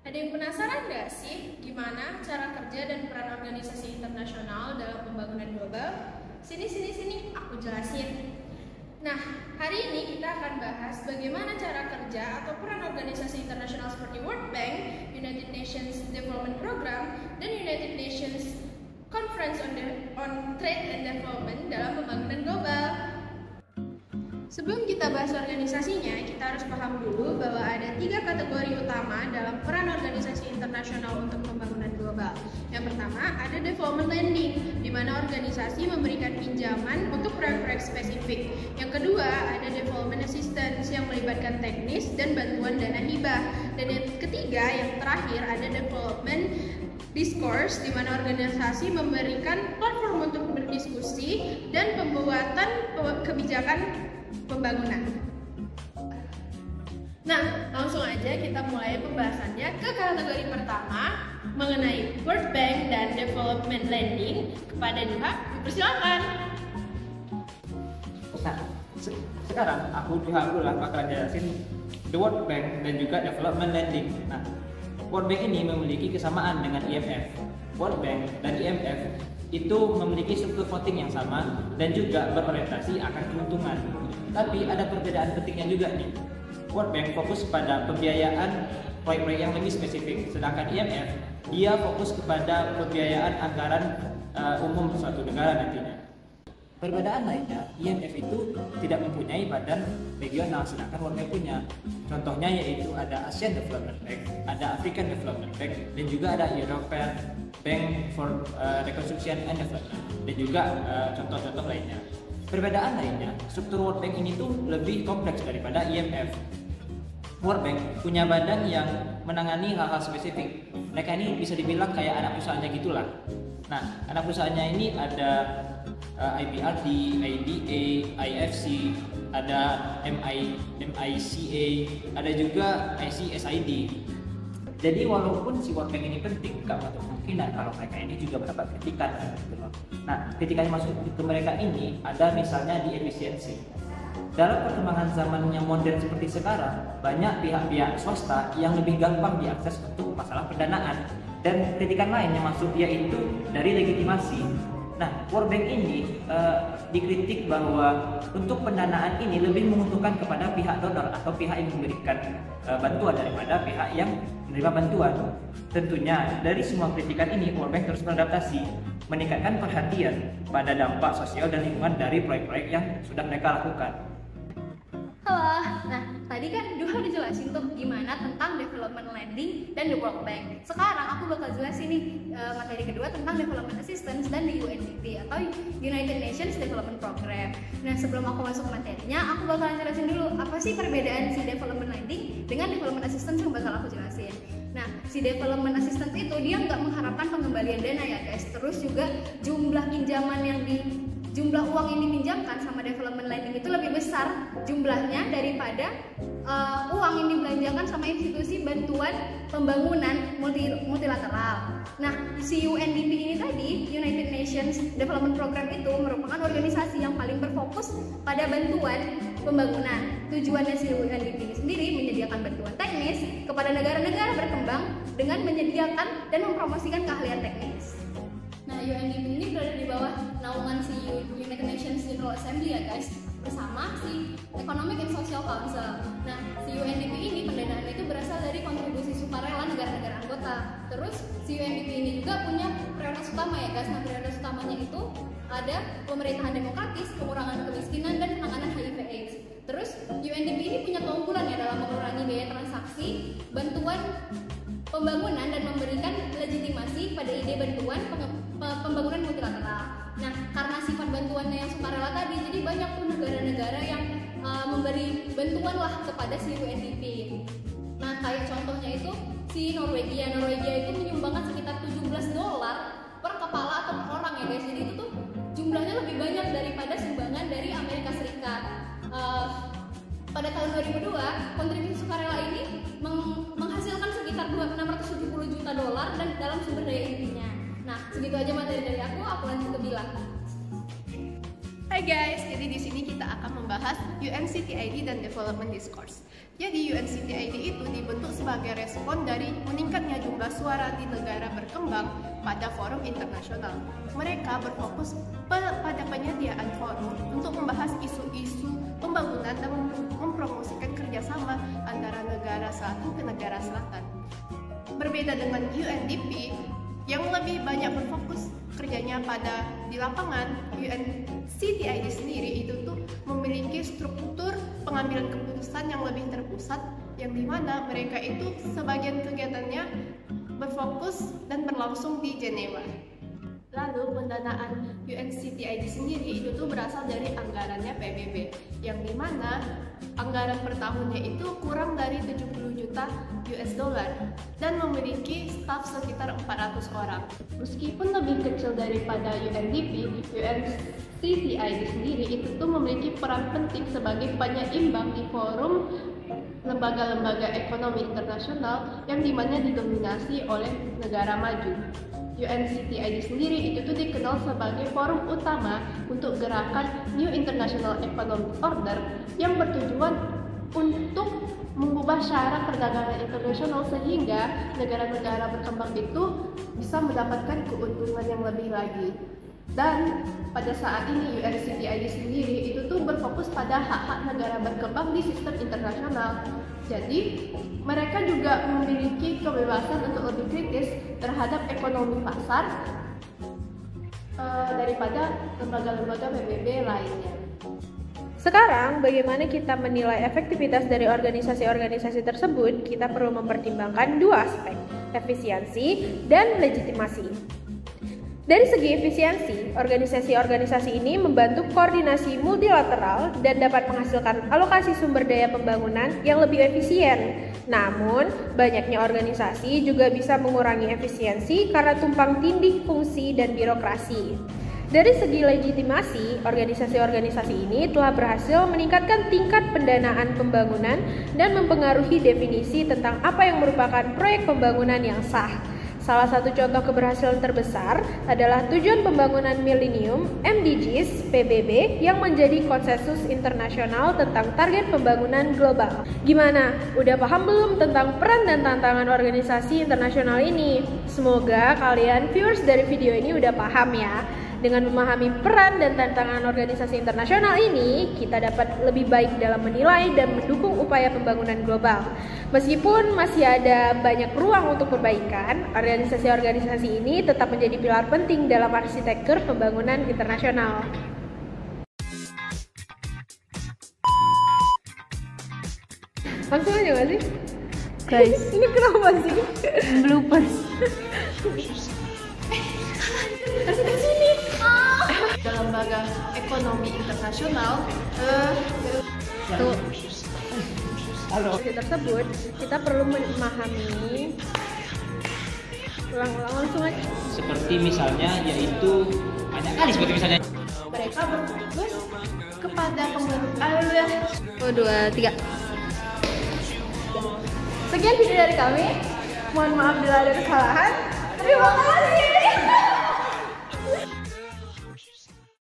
Ada yang penasaran nggak sih gimana cara kerja dan peran organisasi internasional dalam pembangunan global? Sini, aku jelasin. Nah, hari ini kita akan bahas bagaimana cara kerja atau peran organisasi internasional seperti World Bank, United Nations Development Program, dan United Nations Conference on Trade and Development dalam pembangunan global. Sebelum kita bahas organisasinya, kita harus paham dulu bahwa ada 3 kategori utama dalam peran organisasi internasional untuk pembangunan global. Yang pertama, ada development lending, di mana organisasi memberikan pinjaman untuk proyek-proyek spesifik. Yang kedua, ada development assistance yang melibatkan teknis dan bantuan dana hibah. Dan yang ketiga, yang terakhir, ada development discourse, di mana organisasi memberikan platform untuk berdiskusi dan pembuatan kebijakan pembangunan. Nah, langsung aja kita mulai pembahasannya ke kategori pertama mengenai World Bank dan Development Lending. Kepada Duha, dipersilakan. Nah, sekarang aku Duha Abdullah bakalan jelasin The World Bank dan juga Development Lending. Nah, World Bank ini memiliki kesamaan dengan IMF. World Bank dan IMF itu memiliki struktur voting yang sama dan juga berorientasi akan keuntungan. Tapi ada perbedaan pentingnya juga nih. World Bank fokus pada pembiayaan proyek-proyek yang lebih spesifik, sedangkan IMF dia fokus kepada pembiayaan anggaran umum suatu negara nantinya. Perbedaan lainnya, IMF itu tidak mempunyai badan regional, sedangkan World Bank punya. Contohnya yaitu ada Asian Development Bank, ada African Development Bank, dan juga ada European Bank for Reconstruction and Development, dan juga contoh-contoh lainnya. Perbedaan lainnya, struktur World Bank ini tuh lebih kompleks daripada IMF. World Bank punya badan yang menangani hal-hal spesifik. Mereka ini bisa dibilang kayak anak perusahaannya gitulah. Nah, anak perusahaannya ini ada IBRD, IDA, IFC, ada MICA, ada juga ICSID. Jadi walaupun si World Bank ini penting, gak menutup kemungkinan kalau mereka ini juga mendapat kritikan gitu loh. Nah, kritikan yang masuk ke mereka ini ada misalnya di efisiensi. Dalam perkembangan zaman yang modern seperti sekarang, banyak pihak-pihak swasta yang lebih gampang diakses untuk masalah pendanaan. Dan kritikan lain yang masuk yaitu dari legitimasi. Nah, World Bank ini dikritik bahwa untuk pendanaan ini lebih menguntungkan kepada pihak donor atau pihak yang memberikan bantuan daripada pihak yang menerima bantuan. Tentunya dari semua kritikan ini World Bank terus beradaptasi, meningkatkan perhatian pada dampak sosial dan lingkungan dari proyek-proyek yang sudah mereka lakukan. Halo, nah tadi kan Duha udah jelasin tuh gimana tentang development lending dan the World Bank. Sekarang aku bakal jelasin nih materi kedua tentang development assistance dan the UNDP atau United Nations Development Program. Nah, sebelum aku masuk ke materinya, aku bakalan jelasin dulu apa sih perbedaan si development lending dengan development assistance yang bakal aku jelasin. Nah, si development assistance itu dia nggak mengharapkan pengembalian dana ya guys. Terus juga jumlah uang yang diminjamkan sama development lending itu lebih besar jumlahnya daripada uang yang dibelanjakan sama institusi bantuan pembangunan multilateral. Nah, si UNDP ini tadi, United Nations Development Program itu merupakan organisasi yang paling berfokus pada bantuan pembangunan. Tujuannya si UNDP ini sendiri menyediakan bantuan teknis kepada negara-negara berkembang dengan menyediakan dan mempromosikan keahlian teknis. Nah, UNDP ini berada di bawah naungan si United Nations General Assembly ya guys, bersama si Economic and Social Council. Nah, si UNDP ini pendanaannya itu berasal dari kontribusi sukarela negara-negara anggota. Terus si UNDP ini juga punya prioritas utama ya guys. Nah, prioritas utamanya itu ada pemerintahan demokratis, pengurangan kemiskinan, dan penanganan HIV/AIDS. Terus UNDP ini punya keunggulan ya dalam mengurangi biaya transaksi, bantuan pembangunan, dan memberikan legitimasi pada ide bantuan pembangunan multilateral. Nah, karena sifat bantuannya yang sukarela tadi, jadi banyak tuh negara-negara yang memberi bantuan lah kepada si UNDP. Nah, kayak contohnya itu si Norwegia. Norwegia itu menyumbangkan sekitar $17 per kepala atau per orang ya guys. Jadi itu tuh jumlahnya lebih banyak daripada sumbangan dari Amerika Serikat. Pada tahun 2002, kontribusi sukarela ini menghasilkan sekitar $670 juta dan dalam sumber daya intinya. Nah, segitu aja materi dari aku lanjut ke Bila. Hai guys, jadi di sini kita akan membahas UNCTID dan Development Discourse. Jadi UNCTID itu dibentuk sebagai respon dari meningkatnya jumlah suara di negara berkembang pada forum internasional. Mereka berfokus pada penyediaan forum untuk membahas isu-isu pembangunan dan mempromosikan kerjasama antara negara satu ke negara selatan. Berbeda dengan UNDP yang lebih banyak berfokus kerjanya pada di lapangan, UNCTID sendiri itu tuh memiliki struktur pengambilan keputusan yang lebih terpusat, yang dimana mereka itu sebagian kegiatannya berfokus dan berlangsung di Jenewa. Lalu pendanaan UNCTID sendiri itu tuh berasal dari anggarannya PBB, yang dimana anggaran per tahunnya itu kurang dari 70 juta US dollar dan memiliki staf sekitar 400 orang. Meskipun lebih kecil daripada UNDP, UNCTID sendiri itu tuh memiliki peran penting sebagai penyeimbang di forum lembaga-lembaga ekonomi internasional yang dimana didominasi oleh negara maju. UNCTID sendiri itu tuh dikenal sebagai forum utama untuk gerakan New International Economic Order yang bertujuan untuk mengubah syarat perdagangan internasional sehingga negara-negara berkembang itu bisa mendapatkan keuntungan yang lebih lagi. Dan pada saat ini UNCTID sendiri itu tuh berfokus pada hak-hak negara berkembang di sistem internasional. Jadi mereka juga memiliki kebebasan untuk lebih kritis terhadap ekonomi pasar daripada lembaga-lembaga PBB lainnya. Sekarang, bagaimana kita menilai efektivitas dari organisasi-organisasi tersebut? Kita perlu mempertimbangkan dua aspek, efisiensi dan legitimasi. Dari segi efisiensi, organisasi-organisasi ini membantu koordinasi multilateral dan dapat menghasilkan alokasi sumber daya pembangunan yang lebih efisien. Namun, banyaknya organisasi juga bisa mengurangi efisiensi karena tumpang tindih fungsi dan birokrasi. Dari segi legitimasi, organisasi-organisasi ini telah berhasil meningkatkan tingkat pendanaan pembangunan dan mempengaruhi definisi tentang apa yang merupakan proyek pembangunan yang sah. Salah satu contoh keberhasilan terbesar adalah Tujuan Pembangunan Milenium (MDGs) PBB yang menjadi konsensus internasional tentang target pembangunan global. Gimana? Udah paham belum tentang peran dan tantangan organisasi internasional ini? Semoga kalian viewers dari video ini udah paham ya. Dengan memahami peran dan tantangan organisasi internasional ini, kita dapat lebih baik dalam menilai dan mendukung upaya pembangunan global. Meskipun masih ada banyak ruang untuk perbaikan, organisasi-organisasi ini tetap menjadi pilar penting dalam arsitektur pembangunan internasional. Langsung aja gak sih? Guys, Ini kenapa sih? bloopers. Dalam lembaga ekonomi internasional tersebut kita perlu memahami ulang-ulang langsung aja. Seperti misalnya yaitu banyak kali seperti misalnya mereka berfokus kepada Sekian video dari kami. Mohon maaf bila ada kesalahan. Terima kasih.